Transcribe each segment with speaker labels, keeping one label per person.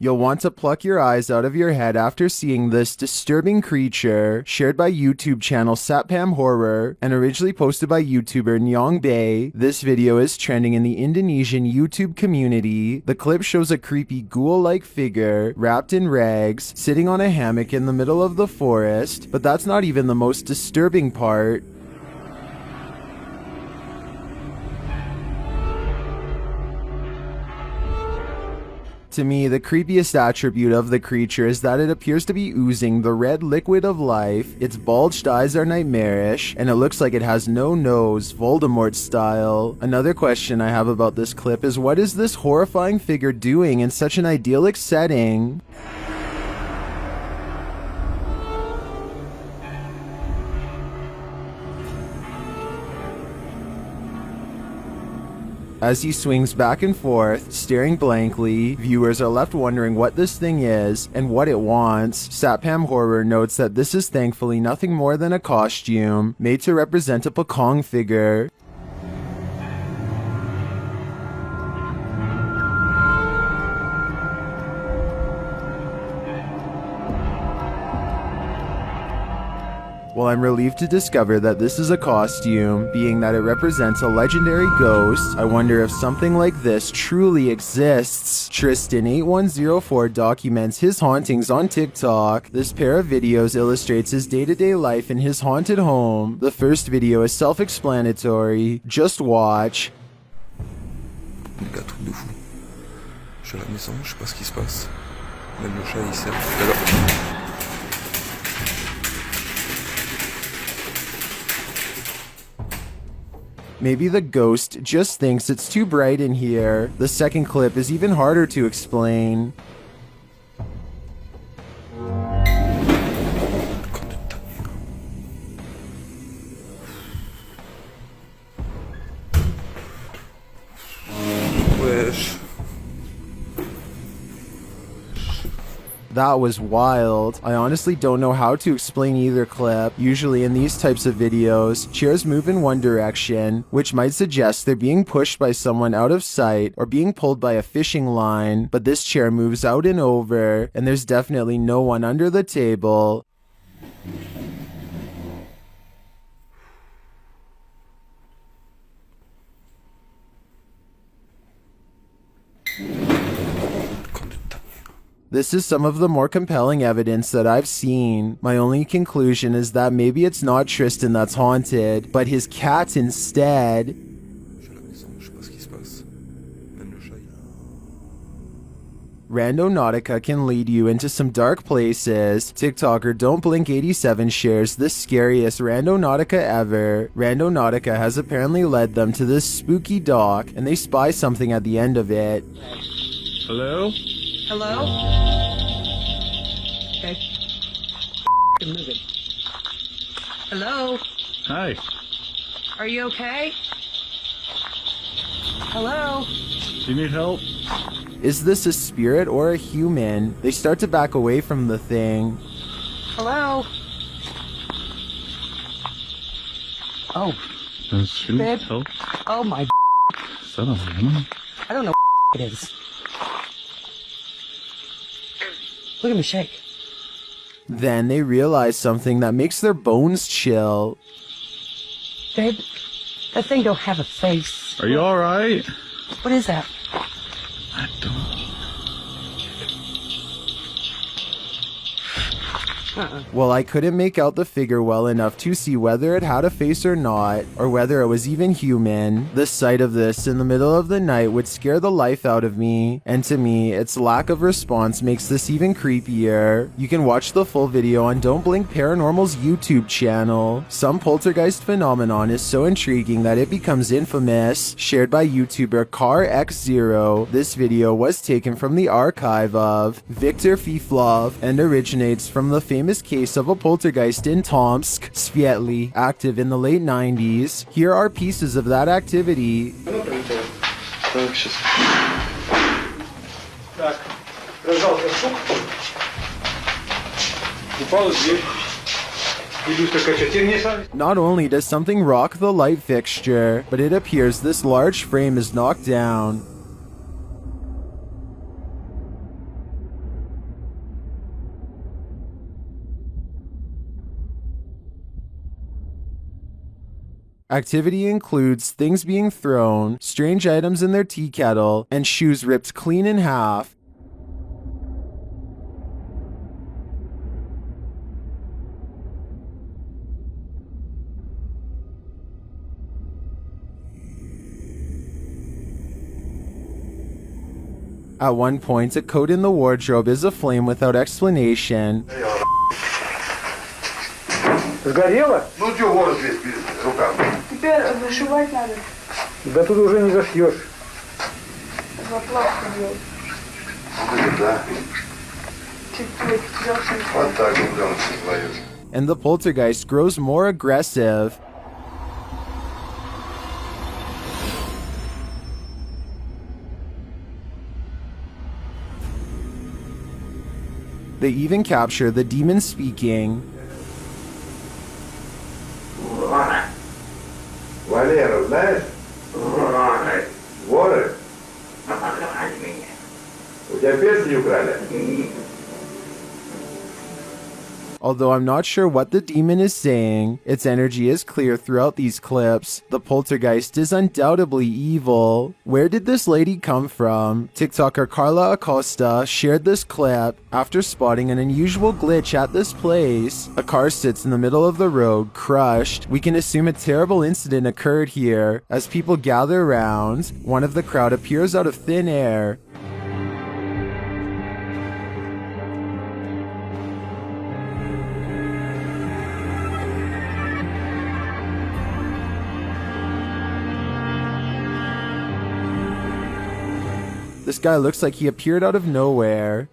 Speaker 1: You'll want to pluck your eyes out of your head after seeing this disturbing creature, shared by YouTube channel Satpam Horror and originally posted by YouTuber Nyong Bae. This video is trending in the Indonesian YouTube community. The clip shows a creepy ghoul-like figure wrapped in rags sitting on a hammock in the middle of the forest, but that's not even the most disturbing part. To me, the creepiest attribute of the creature is that it appears to be oozing the red liquid of life, its bulged eyes are nightmarish, and it looks like it has no nose, Voldemort style. Another question I have about this clip is, what is this horrifying figure doing in such an idyllic setting? As he swings back and forth, staring blankly, viewers are left wondering what this thing is and what it wants. Satpam Horror notes that this is thankfully nothing more than a costume made to represent a Pekong figure. Well, I'm relieved to discover that this is a costume, being that it represents a legendary ghost. I wonder if something like this truly exists. Tristan8104 documents his hauntings on TikTok. This pair of videos illustrates his day-to-day life in his haunted home. The first video is self-explanatory. Just watch.
Speaker 2: Un truc de fou. Je suis à la maison, je sais pas ce qui se passe. Même le chat il sert tout à l'heure.
Speaker 1: Maybe the ghost just thinks it's too bright in here. The second clip is even harder to explain.
Speaker 2: Wesh.
Speaker 1: That was wild. I honestly don't know how to explain either clip. Usually in these types of videos, chairs move in one direction, which might suggest they're being pushed by someone out of sight or being pulled by a fishing line, but this chair moves out and over, and there's definitely no one under the table. This is some of the more compelling evidence that I've seen. My only conclusion is that maybe it's not Tristan that's haunted, but his cat instead. Randonautica can lead you into some dark places. TikToker Don't Blink 87 shares the scariest Randonautica ever. Randonautica has apparently led them to this spooky dock, and they spy something at the end of it.
Speaker 3: Hello?
Speaker 4: Hello? Okay. Move it. Hello?
Speaker 3: Hi.
Speaker 4: Are you okay? Hello?
Speaker 3: Do you need help?
Speaker 1: Is this a spirit or a human? They start to back away from the thing.
Speaker 4: Hello? Oh.
Speaker 3: Does she need
Speaker 4: Babe?
Speaker 3: help?
Speaker 4: Oh my.
Speaker 3: Is that a woman?
Speaker 4: I don't know it is. Look at me shake.
Speaker 1: Then they realize something that makes their bones chill.
Speaker 4: Babe, that thing don't have a face.
Speaker 3: Are you alright?
Speaker 4: What is that?
Speaker 3: I don't.
Speaker 1: Well, I couldn't make out the figure well enough to see whether it had a face or not, or whether it was even human. The sight of this in the middle of the night would scare the life out of me, and to me, its lack of response makes this even creepier. You can watch the full video on Don't Blink Paranormal's YouTube channel. Some poltergeist phenomenon is so intriguing that it becomes infamous. Shared by YouTuber CarX0, this video was taken from the archive of Victor Fiflov and originates from the famous case of a poltergeist in Tomsk, Svietli, active in the late 90s. Here are pieces of that activity. Not only does something rock the light fixture, but it appears this large frame is knocked down. Activity includes things being thrown, strange items in their tea kettle, and shoes ripped clean in half. At one point, a coat in the wardrobe is aflame without explanation.
Speaker 5: Сгорело?
Speaker 6: Ну что, ворот весь перед руками.
Speaker 4: Теперь зашивать надо.
Speaker 5: Да тут уже не зашьешь.
Speaker 4: Заплатку делать.
Speaker 6: Да.
Speaker 4: Чуть-чуть.
Speaker 6: Вот так вот он создает.
Speaker 1: And the poltergeist grows more aggressive. They even capture the demon speaking.
Speaker 6: Валера, знаешь? Воры? У тебя песни украли?
Speaker 1: Although I'm not sure what the demon is saying, its energy is clear throughout these clips. The poltergeist is undoubtedly evil. Where did this lady come from? TikToker Carla Acosta shared this clip after spotting an unusual glitch at this place. A car sits in the middle of the road, crushed. We can assume a terrible incident occurred here. As people gather around, one of the crowd appears out of thin air. This guy looks like he appeared out of nowhere.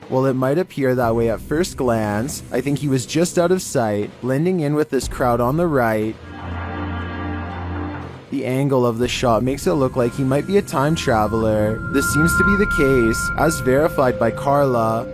Speaker 1: Well, it might appear that way at first glance. I think he was just out of sight, blending in with this crowd on the right. The angle of the shot makes it look like he might be a time traveler. This seems to be the case, as verified by Carla.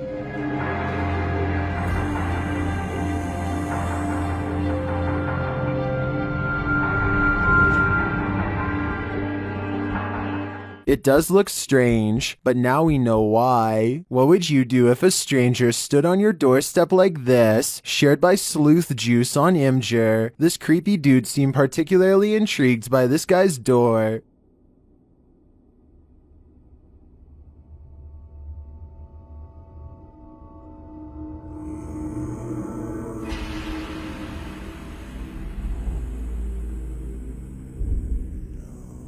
Speaker 1: It does look strange, but now we know why. What would you do if a stranger stood on your doorstep like this, shared by Sleuth Juice on Imgur? This creepy dude seemed particularly intrigued by this guy's door.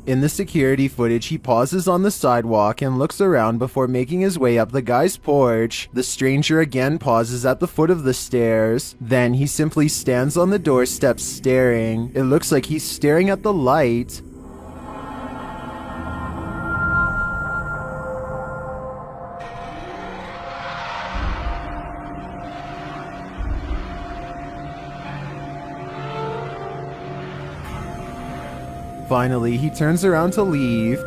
Speaker 1: In the security footage, he pauses on the sidewalk and looks around before making his way up the guy's porch. The stranger again pauses at the foot of the stairs. Then he simply stands on the doorstep staring. It looks like he's staring at the light. Finally, he turns around to leave.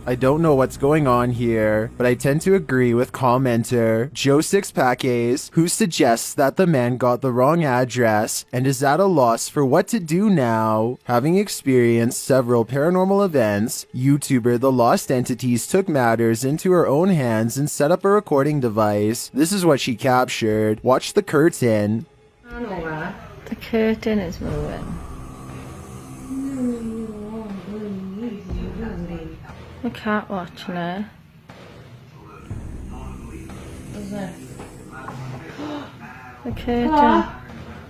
Speaker 1: I don't know what's going on here, but I tend to agree with commenter Joe Sixpackays, who suggests that the man got the wrong address and is at a loss for what to do now. Having experienced several paranormal events, YouTuber The Lost Entities took matters into her own hands and set up a recording device. This is what she captured. Watch the curtain.
Speaker 7: The curtain is moving. The cat watching it. The curtain.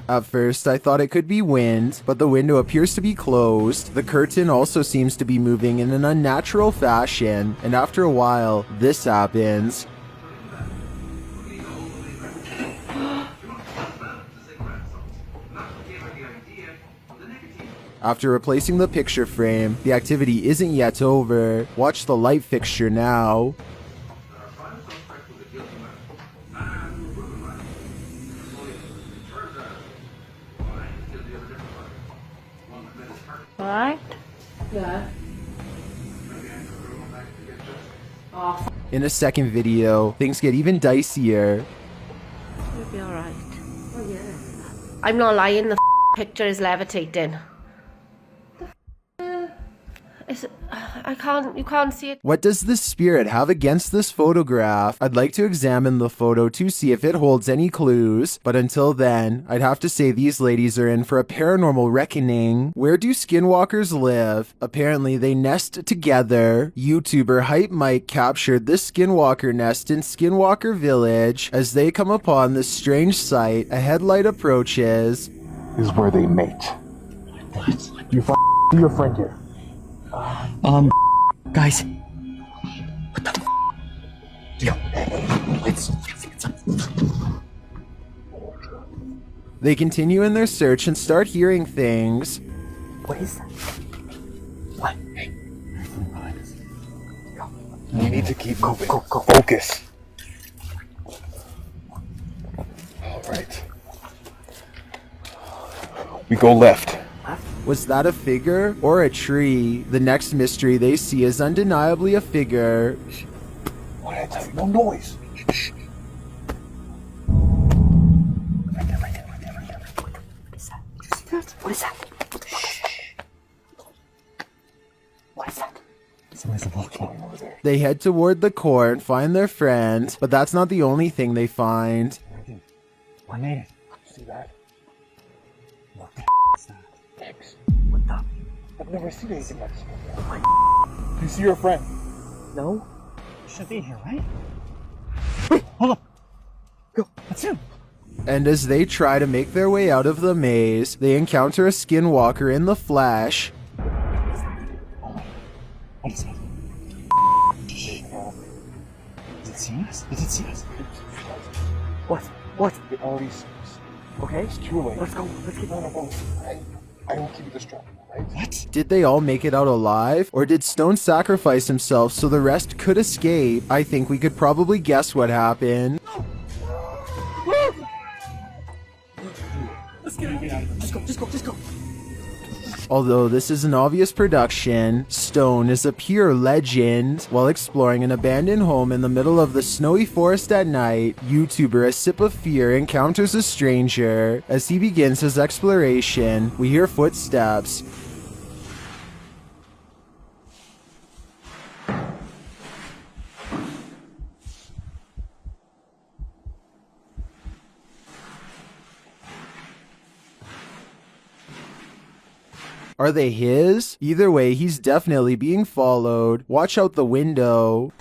Speaker 1: At first, I thought it could be wind, but the window appears to be closed. The curtain also seems to be moving in an unnatural fashion, and after a while, this happens. After replacing the picture frame, the activity isn't yet over. Watch the light fixture now.
Speaker 7: Alright? Yeah.
Speaker 1: In a second video, things get even dicier.
Speaker 7: You'll be alright. Oh yeah. I'm not lying, the picture is levitating. The You can't see it.
Speaker 1: What does this spirit have against this photograph? I'd like to examine the photo to see if it holds any clues, but until then, I'd have to say these ladies are in for a paranormal reckoning. Where do skinwalkers live? Apparently they nest together. YouTuber Hype Mike captured this skinwalker nest in Skinwalker Village. As they come upon this strange sight, a headlight approaches.
Speaker 8: This is where they mate. What? You see your friend here.
Speaker 9: Guys.
Speaker 1: They continue in their search and start hearing things.
Speaker 9: What is that? What? Hey. You need to keep moving. Go.
Speaker 8: Focus. All right. We go left.
Speaker 1: Was that a figure or a tree? The next mystery they see is undeniably a figure.
Speaker 8: What did I tell you? No noise. Shh. Right there.
Speaker 9: What is that? Shh. What is that? Somebody's walking over there.
Speaker 1: They head toward the core and find their friend, but that's not the only thing they find.
Speaker 9: I made it.
Speaker 8: See that?
Speaker 9: What the is that?
Speaker 8: X.
Speaker 9: What the?
Speaker 8: I've never seen anything like this before. Do you see your friend?
Speaker 9: No? You should be here, right? Wait, hold on. Go. That's him.
Speaker 1: And as they try to make their way out of the maze, they encounter a skinwalker in the flesh.
Speaker 9: What is that? Did it see us? Did it see us? What?
Speaker 8: It already seems.
Speaker 9: Okay.
Speaker 8: It's too late.
Speaker 9: Let's go. Let's get on a boat.
Speaker 8: I will keep you distracted, right?
Speaker 9: What?
Speaker 1: Did they all make it out alive? Or did Stone sacrifice himself so the rest could escape? I think we could probably guess what happened.
Speaker 9: Let's get out of here. Just go.
Speaker 1: Although this is an obvious production, Stone is a pure legend. While exploring an abandoned home in the middle of the snowy forest at night, YouTuber A Sip of Fear encounters a stranger. As he begins his exploration, we hear footsteps. Are they his? Either way, he's definitely being followed. Watch out the window.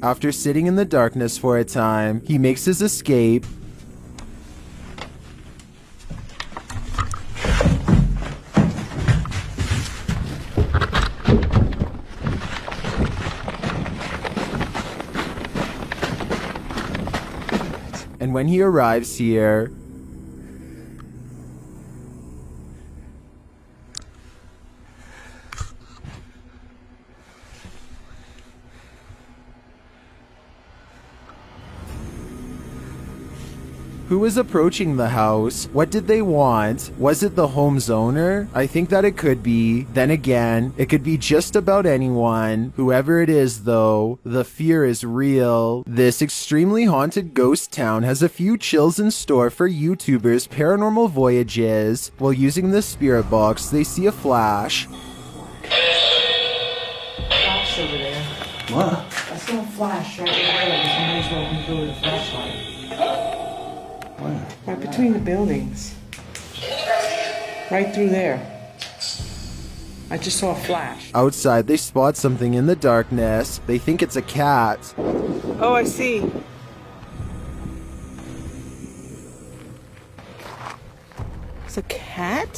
Speaker 1: After sitting in the darkness for a time, he makes his escape. And when he arrives here, who was approaching the house? What did they want? Was it the home's owner? I think that it could be. Then again, it could be just about anyone. Whoever it is though, the fear is real. This extremely haunted ghost town has a few chills in store for YouTubers Paranormal Voyages. While using the spirit box, they see a flash.
Speaker 4: Flash over there.
Speaker 9: What?
Speaker 4: I saw a flash right there. Somebody's walking through with a flashlight. Right between the buildings. Right through there. I just saw a flash.
Speaker 1: Outside, they spot something in the darkness. They think it's a cat.
Speaker 4: Oh, I see. It's a cat?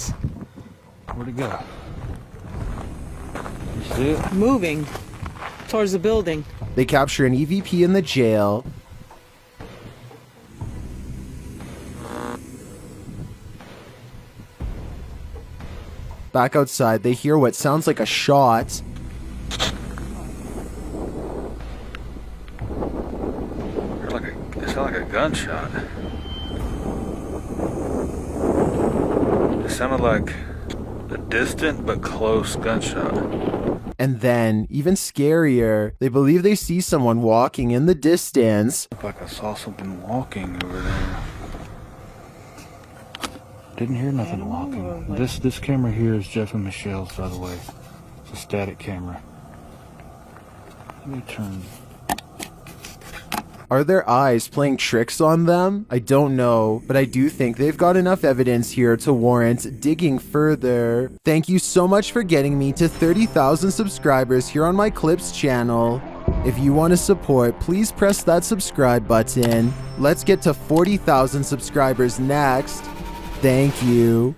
Speaker 3: Where'd it go? You see it?
Speaker 4: Moving towards the building.
Speaker 1: They capture an EVP in the jail. Back outside, they hear what sounds like a shot.
Speaker 3: It sounded like a gunshot. It sounded like a distant but close gunshot.
Speaker 1: And then, even scarier, they believe they see someone walking in the distance.
Speaker 3: Looked like I saw something walking over there. Didn't hear nothing walking. This camera here is Jeff and Michelle's, by the way. It's a static camera. Let me turn.
Speaker 1: Are their eyes playing tricks on them? I don't know, but I do think they've got enough evidence here to warrant digging further. Thank you so much for getting me to 30,000 subscribers here on my Clips channel. If you want to support, please press that subscribe button. Let's get to 40,000 subscribers next. Thank you.